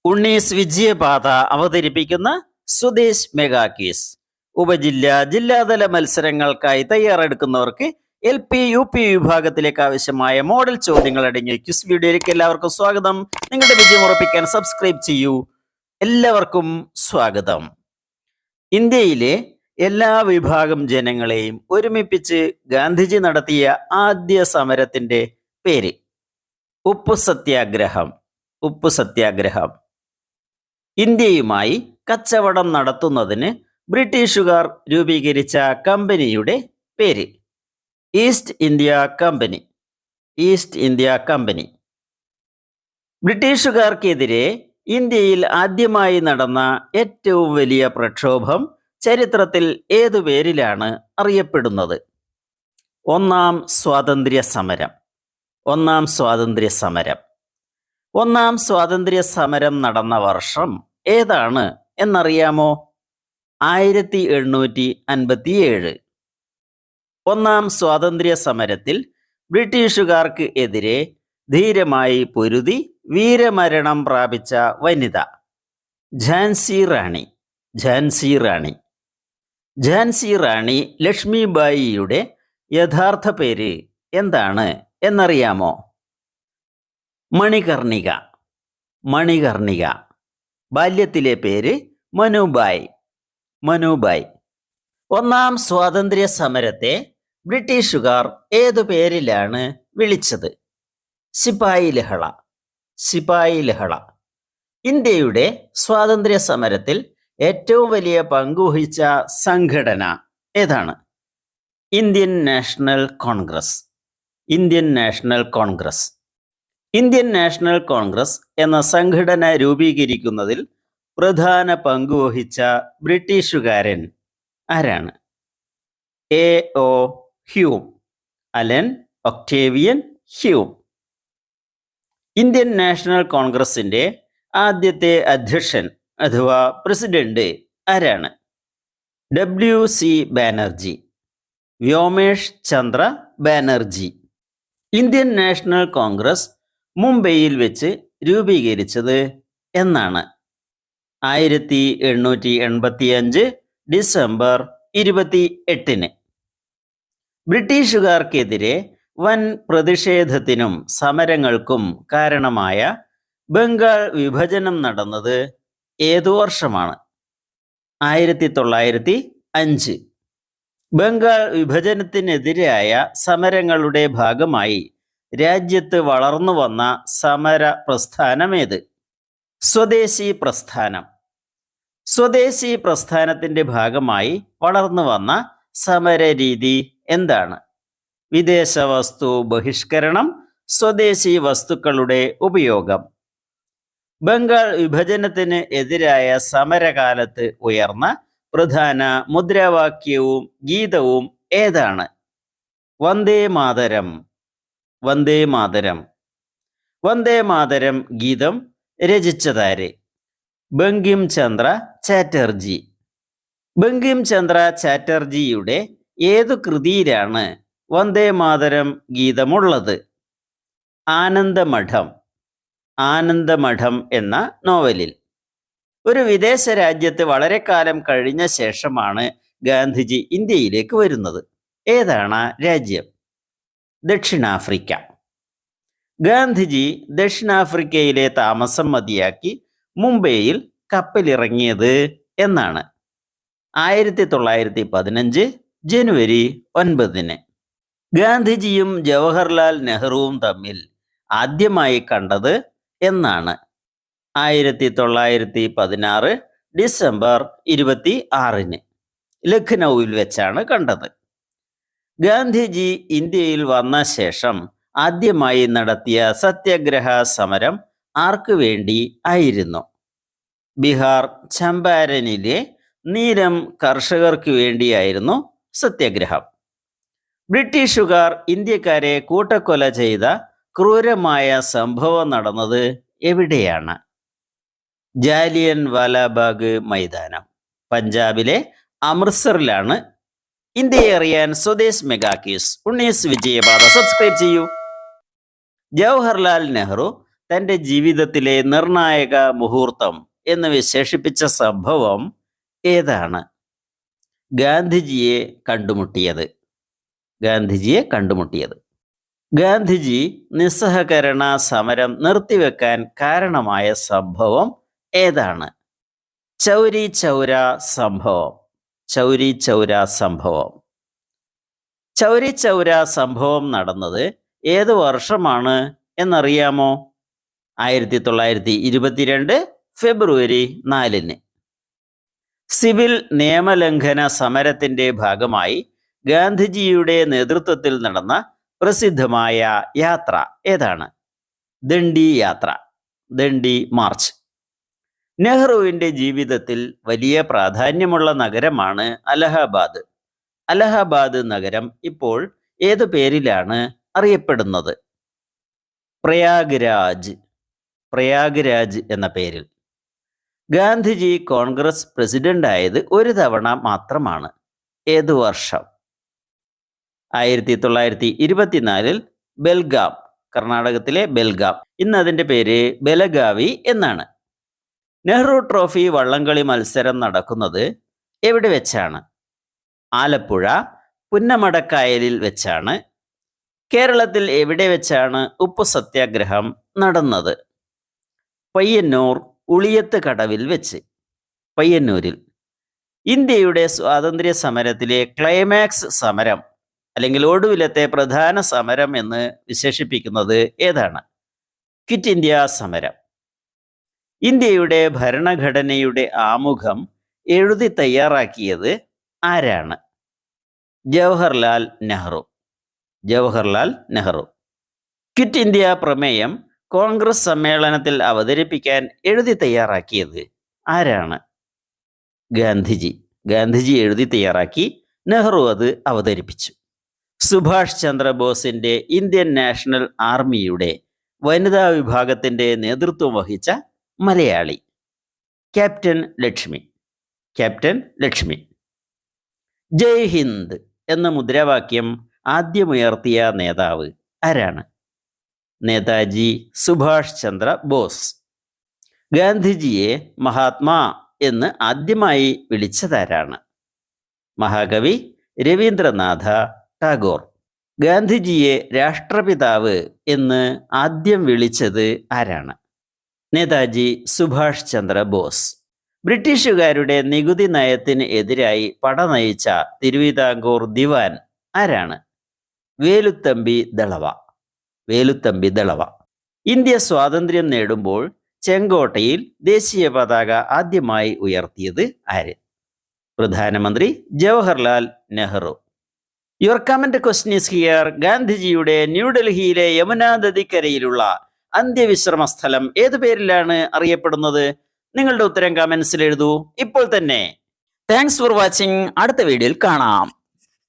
ഉണ്ണീസ് വിജയപാത അവതരിപ്പിക്കുന്ന Swadesh mega quiz. ജില്ലാതല മത്സരങ്ങൾക്കായി തയ്യാറെടുക്കുന്നവർക്ക് LP UP വിഭാഗത്തിലേക്ക് ആവശ്യമായ മോഡൽ ചോദ്യങ്ങൾ അടങ്ങിയ ക്വിസ് വീഡിയോയിലേക്ക് എല്ലാവർക്കും സ്വാഗതം. നിങ്ങളുടെ വിജയം ഉറപ്പിക്കാൻ സബ്സ്ക്രൈബ് ചെയ്യൂ. എല്ലാവർക്കും സ്വാഗതം. ഇന്ത്യയിലെ എല്ലാ വിഭാഗം ജനങ്ങളെയും ഒരുമിപ്പിച്ച് ഗാന്ധിജി നടത്തിയ ആദ്യ സമരത്തിന്റെ പേര് ഉപ്പു സത്യാഗ്രഹം. ഇന്ത്യയുമായി കച്ചവടം നടത്തുന്നതിന് ബ്രിട്ടീഷുകാർ രൂപീകരിച്ച കമ്പനിയുടെ പേര് ഈസ്റ്റ് ഇന്ത്യ കമ്പനി. ബ്രിട്ടീഷുകാർക്കെതിരെ ഇന്ത്യയിൽ ആദ്യമായി നടന്ന ഏറ്റവും വലിയ പ്രക്ഷോഭം ചരിത്രത്തിൽ ഏതു പേരിലാണ് അറിയപ്പെടുന്നത്? ഒന്നാം സ്വാതന്ത്ര്യ സമരം നടന്ന വർഷം ഏതാണ് എന്നറിയാമോ? 1857. ഒന്നാം സ്വാതന്ത്ര്യ സമരത്തിൽ ബ്രിട്ടീഷുകാർക്ക് എതിരെ ധീരമായി പൊരുതി വീരമരണം പ്രാപിച്ച വനിത ഝാൻസി റാണി ലക്ഷ്മിബായിയുടെ യഥാർത്ഥ പേര് എന്താണ് എന്നറിയാമോ? മണികർണിക. ബാല്യത്തിലെ പേര് മനുബായ്. ഒന്നാം സ്വാതന്ത്ര്യ സമരത്തെ ബ്രിട്ടീഷുകാർ ഏതു പേരിലാണ് വിളിച്ചത്? സിപായി ലഹള. ഇന്ത്യയുടെ സ്വാതന്ത്ര്യ സമരത്തിൽ ഏറ്റവും വലിയ പങ്കുവഹിച്ച സംഘടന ഏതാണ്? ഇന്ത്യൻ നാഷണൽ കോൺഗ്രസ് എന്ന സംഘടന രൂപീകരിക്കുന്നതിൽ പ്രധാന പങ്കുവഹിച്ച ബ്രിട്ടീഷുകാരൻ ആരാണ്? A.O. Hume, Allan Octavian Hume. Indian National കോൺഗ്രസിന്റെ ആദ്യത്തെ അധ്യക്ഷൻ അഥവാ പ്രസിഡന്റ് ആരാണ്? W.C. Banerjee, Womesh Chandra Banerjee. Indian National Congress മുംബൈയിൽ വെച്ച് രൂപീകരിച്ചത് എന്നാണ്? 1885 ഡിസംബർ 28. ബ്രിട്ടീഷുകാർക്കെതിരെ വൻ പ്രതിഷേധത്തിനും സമരങ്ങൾക്കും കാരണമായ ബംഗാൾ വിഭജനം നടന്നത് ഏതു വർഷമാണ്? 1905. ബംഗാൾ വിഭജനത്തിനെതിരായ സമരങ്ങളുടെ ഭാഗമായി രാജ്യത്ത് വളർന്നു വന്ന സമര പ്രസ്ഥാനമേത്? സ്വദേശി പ്രസ്ഥാനത്തിന്റെ ഭാഗമായി വളർന്നു വന്ന സമര രീതി എന്താണ്? വിദേശ വസ്തു ബഹിഷ്കരണം, സ്വദേശി വസ്തുക്കളുടെ ഉപയോഗം. ബംഗാൾ വിഭജനത്തിന് എതിരായ സമരകാലത്ത് ഉയർന്ന പ്രധാന മുദ്രാവാക്യവും ഗീതവും ഏതാണ്? വന്ദേ മാതരം ഗീതം രചിച്ചതാര്? ബങ്കിം ചന്ദ്ര ചാറ്റർജിയുടെ ഏതു കൃതിയിലാണ് വന്ദേ മാതരം ഗീതമുള്ളത്? ആനന്ദമഠം എന്ന നോവലിൽ. ഒരു വിദേശ രാജ്യത്ത് വളരെ കാലം കഴിഞ്ഞ ശേഷമാണ് ഗാന്ധിജി ഇന്ത്യയിലേക്ക് വരുന്നത്. ഏതാണ് രാജ്യം? ദക്ഷിണാഫ്രിക്ക. ഗാന്ധിജി ദക്ഷിണാഫ്രിക്കയിലെ താമസം മതിയാക്കി മുംബൈയിൽ കപ്പലിറങ്ങിയത് എന്നാണ്? 1915 ജനുവരി 9. ഗാന്ധിജിയും ജവഹർലാൽ നെഹ്റുവും തമ്മിൽ ആദ്യമായി കണ്ടത് എന്നാണ്? 1916 ഡിസംബർ 26. ലഖ്നൌവിൽ വെച്ചാണ് കണ്ടത്. ഗാന്ധിജി ഇന്ത്യയിൽ വന്ന ശേഷം ആദ്യമായി നടത്തിയ സത്യാഗ്രഹ സമരം ആർക്കു വേണ്ടി ആയിരുന്നു? ബീഹാർ ചമ്പാരനിലെ നീലം കർഷകർക്ക് വേണ്ടിയായിരുന്നു സത്യാഗ്രഹം. ബ്രിട്ടീഷുകാർ ഇന്ത്യക്കാരെ കൂട്ടക്കൊല ചെയ്ത ക്രൂരമായ സംഭവം നടന്നത് എവിടെയാണ്? ജാലിയൻ വാലാബാഗ് മൈതാനം, പഞ്ചാബിലെ അമൃത്സറിലാണ്. ഇന്ത്യയെ അറിയാൻ സ്വദേശ് മെഗാ ക്വിസ് ഉണ്ണീസ് വിജയപാത സബ്സ്ക്രൈബ് ചെയ്യൂ. ജവഹർലാൽ നെഹ്റു തൻ്റെ ജീവിതത്തിലെ നിർണായക മുഹൂർത്തം എന്ന് വിശേഷിപ്പിച്ച സംഭവം ഏതാണ്? ഗാന്ധിജിയെ കണ്ടുമുട്ടിയത്. ഗാന്ധിജി നിസ്സഹകരണ സമരം നിർത്തിവെക്കാൻ കാരണമായ സംഭവം ഏതാണ്? ചൗരി ചൗര സംഭവം. ചൗരി ചൗര സംഭവം നടന്നത് ഏത് വർഷമാണ് എന്നറിയാമോ? 1922 ഫെബ്രുവരി 4. സിവിൽ നിയമലംഘന സമരത്തിന്റെ ഭാഗമായി ഗാന്ധിജിയുടെ നേതൃത്വത്തിൽ നടന്ന പ്രസിദ്ധമായ യാത്ര ഏതാണ്? ദണ്ഡി മാർച്ച്. നെഹ്റുവിൻ്റെ ജീവിതത്തിൽ വലിയ പ്രാധാന്യമുള്ള നഗരമാണ് അലഹബാദ്. അലഹബാദ് നഗരം ഇപ്പോൾ ഏതു പേരിലാണ് അറിയപ്പെടുന്നത്? പ്രയാഗ്രാജ് എന്ന പേരിൽ. ഗാന്ധിജി കോൺഗ്രസ് പ്രസിഡന്റായത് ഒരു തവണ മാത്രമാണ്. ഏതു വർഷം? 1924 ബെൽഗാം, കർണാടകത്തിലെ ബെൽഗാം. ഇന്ന് അതിൻ്റെ പേര് ബെലഗാവി എന്നാണ്. നെഹ്റു ട്രോഫി വള്ളംകളി മത്സരം നടക്കുന്നത് എവിടെ വെച്ചാണ്? ആലപ്പുഴ പുന്നമടക്കായലിൽ വെച്ചാണ്. കേരളത്തിൽ എവിടെ വെച്ചാണ് ഉപ്പു സത്യാഗ്രഹം നടന്നത്? പയ്യന്നൂർ ഉളിയത്ത് കടവിൽ വെച്ച്. പയ്യന്നൂരിൽ. ഇന്ത്യയുടെ സ്വാതന്ത്ര്യ സമരത്തിലെ ക്ലൈമാക്സ് സമരം അല്ലെങ്കിൽ ഒടുവിലത്തെ പ്രധാന സമരം എന്ന് വിശേഷിപ്പിക്കുന്നത് ഏതാണ്? ക്വിറ്റ് ഇന്ത്യ സമരം. ഇന്ത്യയുടെ ഭരണഘടനയുടെ ആമുഖം എഴുതി തയ്യാറാക്കിയത് ആരാണ്? ജവഹർലാൽ നെഹ്റു. ക്വിറ്റ് ഇന്ത്യ പ്രമേയം കോൺഗ്രസ് സമ്മേളനത്തിൽ അവതരിപ്പിക്കാൻ എഴുതി തയ്യാറാക്കിയത് ആരാണ്? ഗാന്ധിജി എഴുതി തയ്യാറാക്കി, നെഹ്റു അത് അവതരിപ്പിച്ചു. സുഭാഷ് ചന്ദ്രബോസിന്റെ ഇന്ത്യൻ നാഷണൽ ആർമിയുടെ വനിതാ വിഭാഗത്തിന്റെ നേതൃത്വം വഹിച്ച മലയാളി? ക്യാപ്റ്റൻ ലക്ഷ്മി. ജയ് ഹിന്ദ് എന്ന മുദ്രാവാക്യം ആദ്യമുയർത്തിയ നേതാവ് ആരാണ്? നേതാജി സുഭാഷ് ചന്ദ്ര ബോസ്. ഗാന്ധിജിയെ മഹാത്മാ എന്ന് ആദ്യമായി വിളിച്ചതാരാണ്? മഹാകവി രവീന്ദ്രനാഥ ടാഗോർ. ഗാന്ധിജിയെ രാഷ്ട്രപിതാവ് എന്ന് ആദ്യം വിളിച്ചത് ആരാണ്? നേതാജി സുഭാഷ് ചന്ദ്ര ബോസ്. ബ്രിട്ടീഷുകാരുടെ നികുതി നയത്തിന് എതിരായി പട നയിച്ച തിരുവിതാംകൂർ ദിവാൻ ആരാണ്? വേലുത്തമ്പി ദളവ. ഇന്ത്യ സ്വാതന്ത്ര്യം നേടുമ്പോൾ ചെങ്കോട്ടയിൽ ദേശീയ പതാക ആദ്യമായി ഉയർത്തിയത് ആര്? പ്രധാനമന്ത്രി Jawaharlal Nehru. Your comment question is here. ഗാന്ധിജിയുടെ ന്യൂഡൽഹിയിലെ യമുനാ നദിക്കരയിലുള്ള അന്ത്യവിശ്രമ സ്ഥലം ഏതു പേരിലാണ് അറിയപ്പെടുന്നത്? നിങ്ങളുടെ ഉത്തരം കമന്റ്സിൽ എഴുതൂ ഇപ്പോൾ തന്നെ. Thanks for watching. അടുത്ത വീഡിയോയിൽ കാണാം.